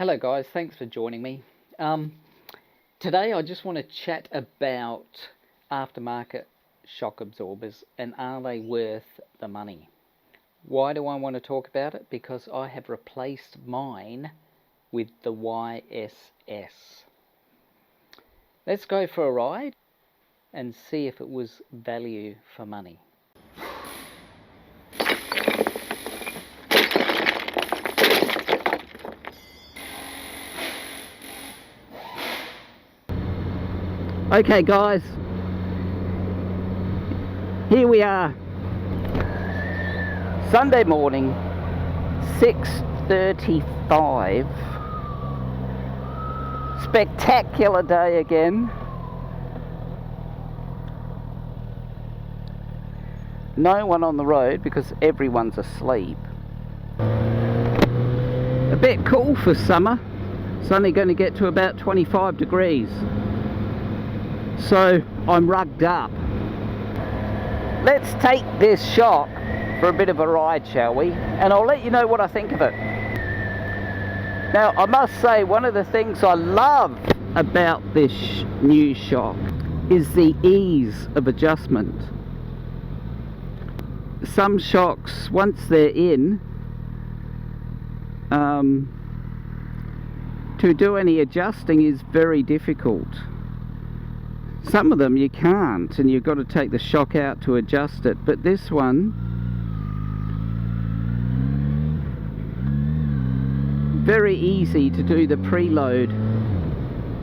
Hello guys, thanks for joining me. Today I just want to chat about aftermarket shock absorbers and are they worth the money? Why do I want to talk about it? Because I have replaced mine with the YSS. Let's go for a ride and see if it was value for money. Okay guys, here we are, Sunday morning, 6:35, spectacular day again. No one on the road because everyone's asleep. A bit cool for summer, it's only going to get to about 25 degrees. So I'm rugged up. Let's take this shock for a bit of a ride, shall we? And I'll let you know what I think of it. Now, I must say, one of the things I love about this new shock is the ease of adjustment. Some shocks, once they're in, to do any adjusting is very difficult. Some of them you can't, and you've got to take the shock out to adjust it, but this one, very easy to do the preload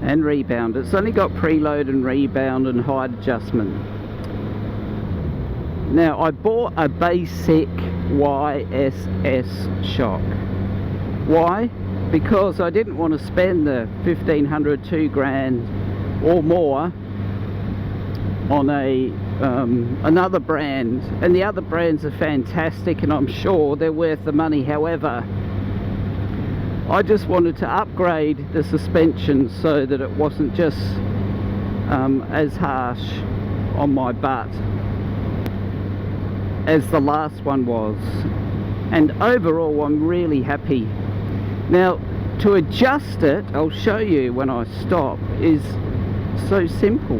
and rebound. It's only got preload and rebound and height adjustment. Now, I bought a basic YSS shock. Why? Because I didn't want to spend the 1,500, 2 grand or more on another brand, and the other brands are fantastic and I'm sure they're worth the money. However, I just wanted to upgrade the suspension so that it wasn't just as harsh on my butt as the last one was, and overall I'm really happy. Now, to adjust it, I'll show you when I stop, is so simple.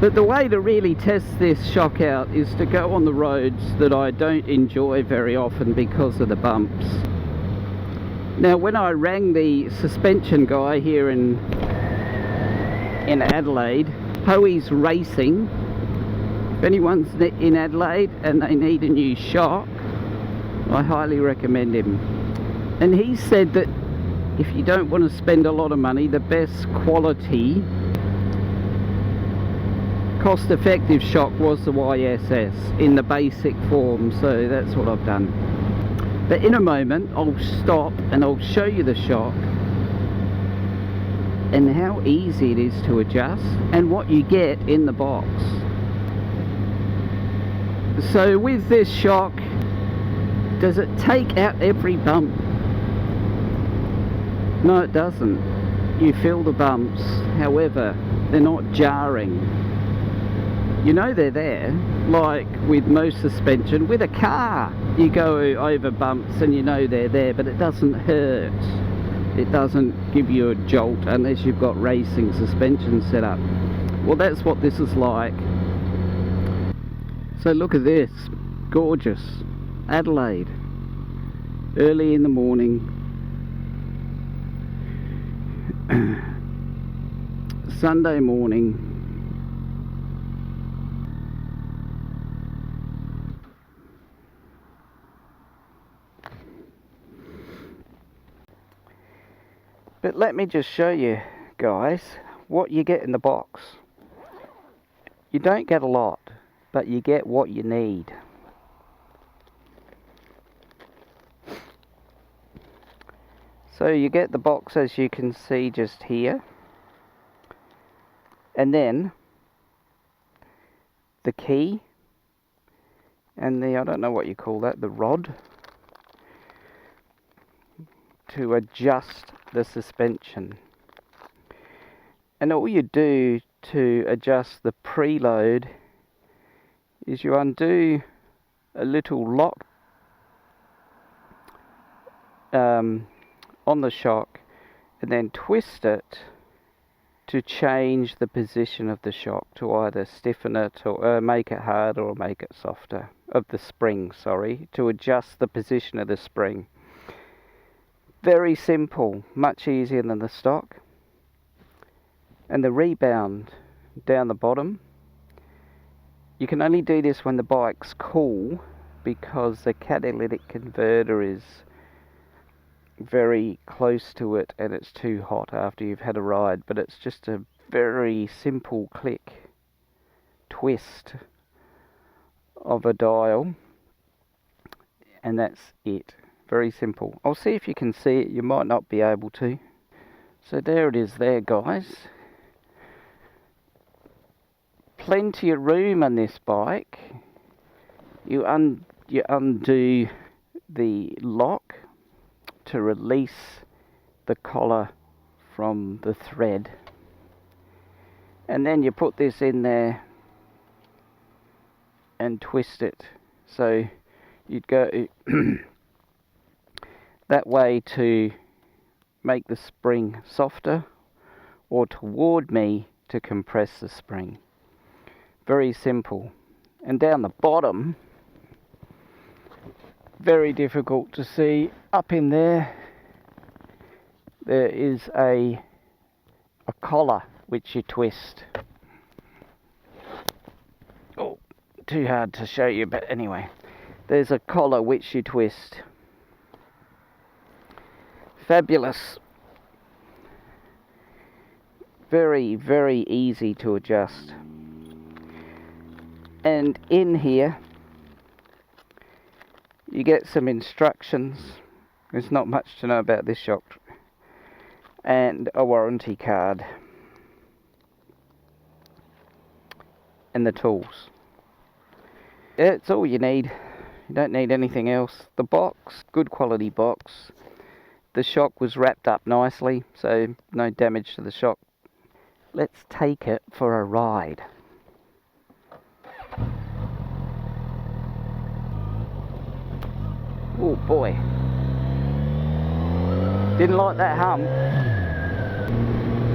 But the way to really test this shock out is to go on the roads that I don't enjoy very often because of the bumps. Now, when I rang the suspension guy here in Adelaide, Hoey's Racing, if anyone's in Adelaide and they need a new shock, I highly recommend him. And he said that if you don't want to spend a lot of money, the best quality cost-effective shock was the YSS in the basic form, so that's what I've done. But in a moment I'll stop and I'll show you the shock and how easy it is to adjust and what you get in the box. So with this shock, does it take out every bump? No, it doesn't. You feel the bumps, however they're not jarring. You know they're there, like with most suspension. With a car, you go over bumps and you know they're there, but it doesn't hurt. It doesn't give you a jolt unless you've got racing suspension set up. Well, that's what this is like. So look at this, gorgeous. Adelaide, early in the morning. Sunday morning. But let me just show you guys what you get in the box. You don't get a lot, but you get what you need. So you get the box, as you can see just here, and then the key and the, I don't know what you call that, the rod to adjust the suspension. And all you do to adjust the preload is you undo a little lock on the shock and then twist it to change the position of the shock, to either stiffen it or make it harder or make it softer, of the spring, sorry, to adjust the position of the spring. Very simple, much easier than the stock. And the rebound down the bottom, you can only do this when the bike's cool, because the catalytic converter is very close to it and it's too hot after you've had a ride. But it's just a very simple click, twist of a dial, and that's it. Very simple. I'll see if you can see it. You might not be able to. So there it is there, guys. Plenty of room on this bike. You undo the lock to release the collar from the thread, and then you put this in there and twist it. So you'd go that way to make the spring softer, or toward me to compress the spring. Very simple. And down the bottom, very difficult to see, up in there, there is a collar which you twist. Oh, too hard to show you, but anyway, there's a collar which you twist. Fabulous. Very, very easy to adjust. And in here you get some instructions. There's not much to know about this shock, and a warranty card, and the tools. That's all you need. You don't need anything else. The box, good quality box. The shock was wrapped up nicely, so no damage to the shock. Let's take it for a ride. Oh boy, didn't like that hum.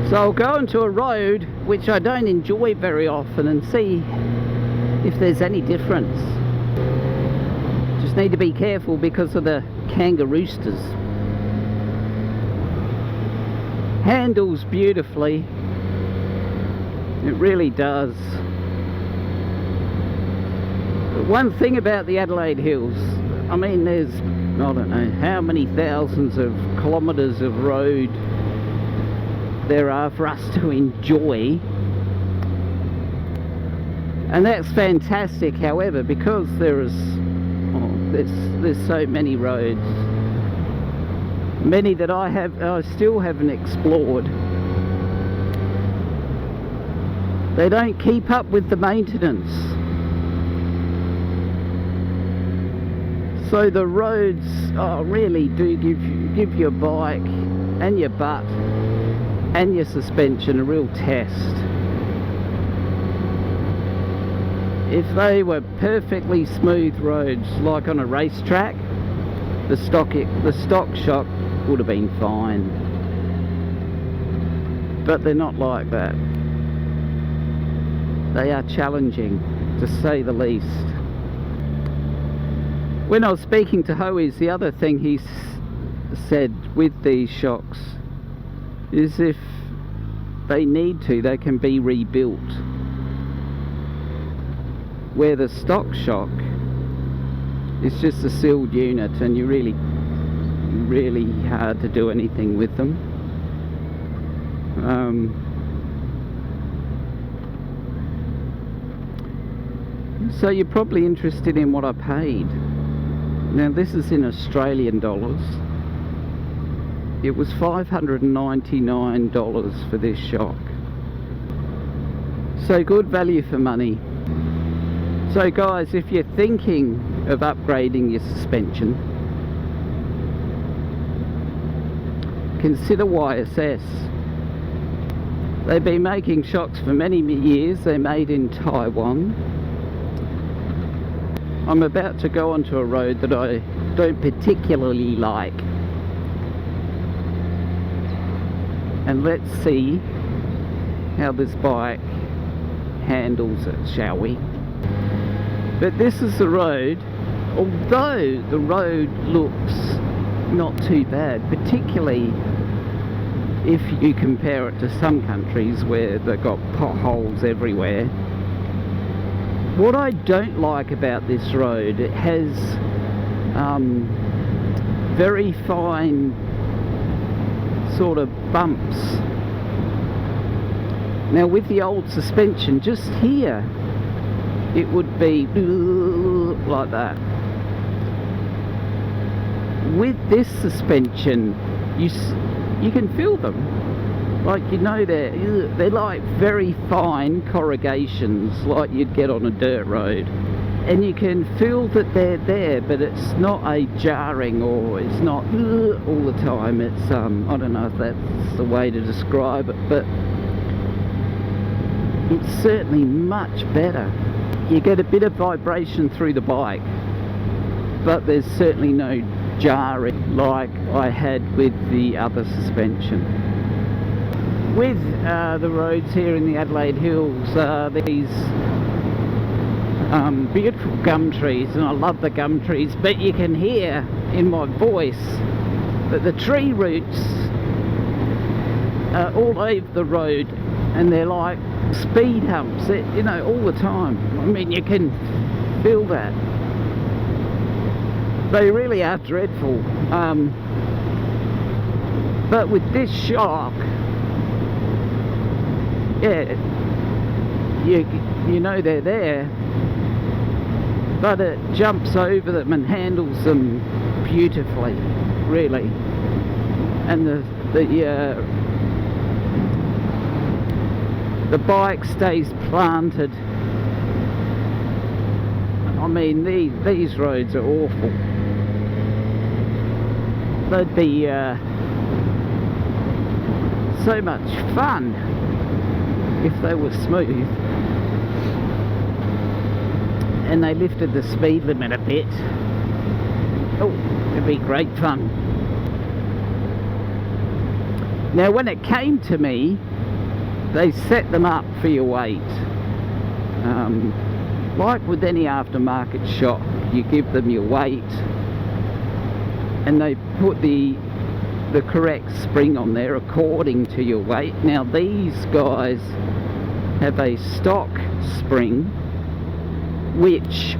So I'll go into a road which I don't enjoy very often and see if there's any difference. Just need to be careful because of the kangaroosters. Handles beautifully, it really does. But one thing about the Adelaide Hills, I mean, there's, I don't know how many thousands of kilometres of road there are for us to enjoy, and that's fantastic. However, because there's so many roads, many that I still haven't explored, they don't keep up with the maintenance. So the roads really do give your bike and your butt and your suspension a real test. If they were perfectly smooth roads like on a racetrack, the stock shock would have been fine. But they're not like that. They are challenging, to say the least. When I was speaking to Hoey's, the other thing he said with these shocks is if they need to, they can be rebuilt. Where the stock shock is just a sealed unit and you really hard to do anything with them. So you're probably interested in what I paid. Now this is in Australian dollars. It was $599 for this shock. So good value for money. So guys, if you're thinking of upgrading your suspension, consider YSS. They've been making shocks for many years. They're made in Taiwan. I'm about to go onto a road that I don't particularly like, and let's see how this bike handles it, shall we? But this is the road. Although the road looks not too bad, particularly if you compare it to some countries where they've got potholes everywhere. What I don't like about this road, it has very fine sort of bumps. Now with the old suspension, just here it would be like that. With this suspension, you can feel them, like, you know, they're like very fine corrugations like you'd get on a dirt road, and you can feel that they're there, but it's not a jarring, or it's not all the time. It's I don't know if that's the way to describe it, but it's certainly much better. You get a bit of vibration through the bike, but there's certainly no jarring like I had with the other suspension. With the roads here in the Adelaide Hills, these beautiful gum trees, and I love the gum trees, but you can hear in my voice that the tree roots are all over the road, and they're like speed humps, you know, all the time. I mean, you can feel that. They really are dreadful. But with this shock, yeah, you know they're there, but it jumps over them and handles them beautifully, really. And the bike stays planted. I mean, these roads are awful. They'd be so much fun if they were smooth and they lifted the speed limit a bit. Oh, it'd be great fun. Now when it came to me, they set them up for your weight. Like with any aftermarket shop, you give them your weight, and they put the correct spring on there according to your weight. Now these guys have a stock spring which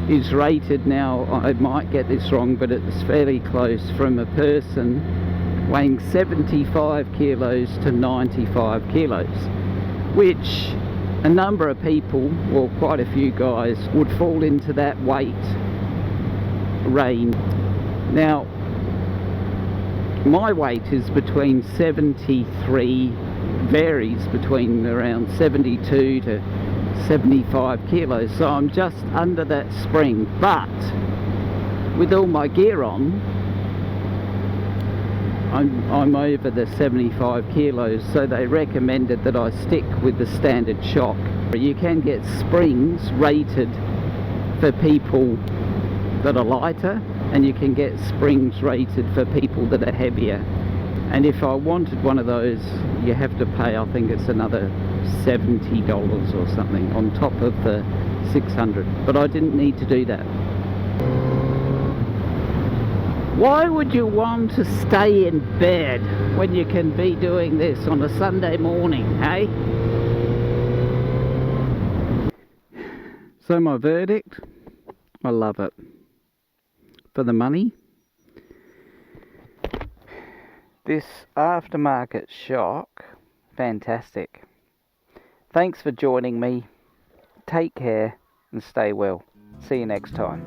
is rated, now I might get this wrong, but it's fairly close, from a person weighing 75 kilos to 95 kilos, which a number of people, well, quite a few guys, would fall into that weight range. Now my weight is between 73, varies between around 72 to 75 kilos, so I'm just under that spring. But with all my gear on, I'm over the 75 kilos, so they recommended that I stick with the standard shock. You can get springs rated for people that are lighter, and you can get springs rated for people that are heavier. And if I wanted one of those, you have to pay, I think it's another $70 or something on top of the 600, but I didn't need to do that. Why would you want to stay in bed when you can be doing this on a Sunday morning, hey? So my verdict, I love it. For the money, this aftermarket shock, fantastic. Thanks for joining me. Take care and stay well. See you next time.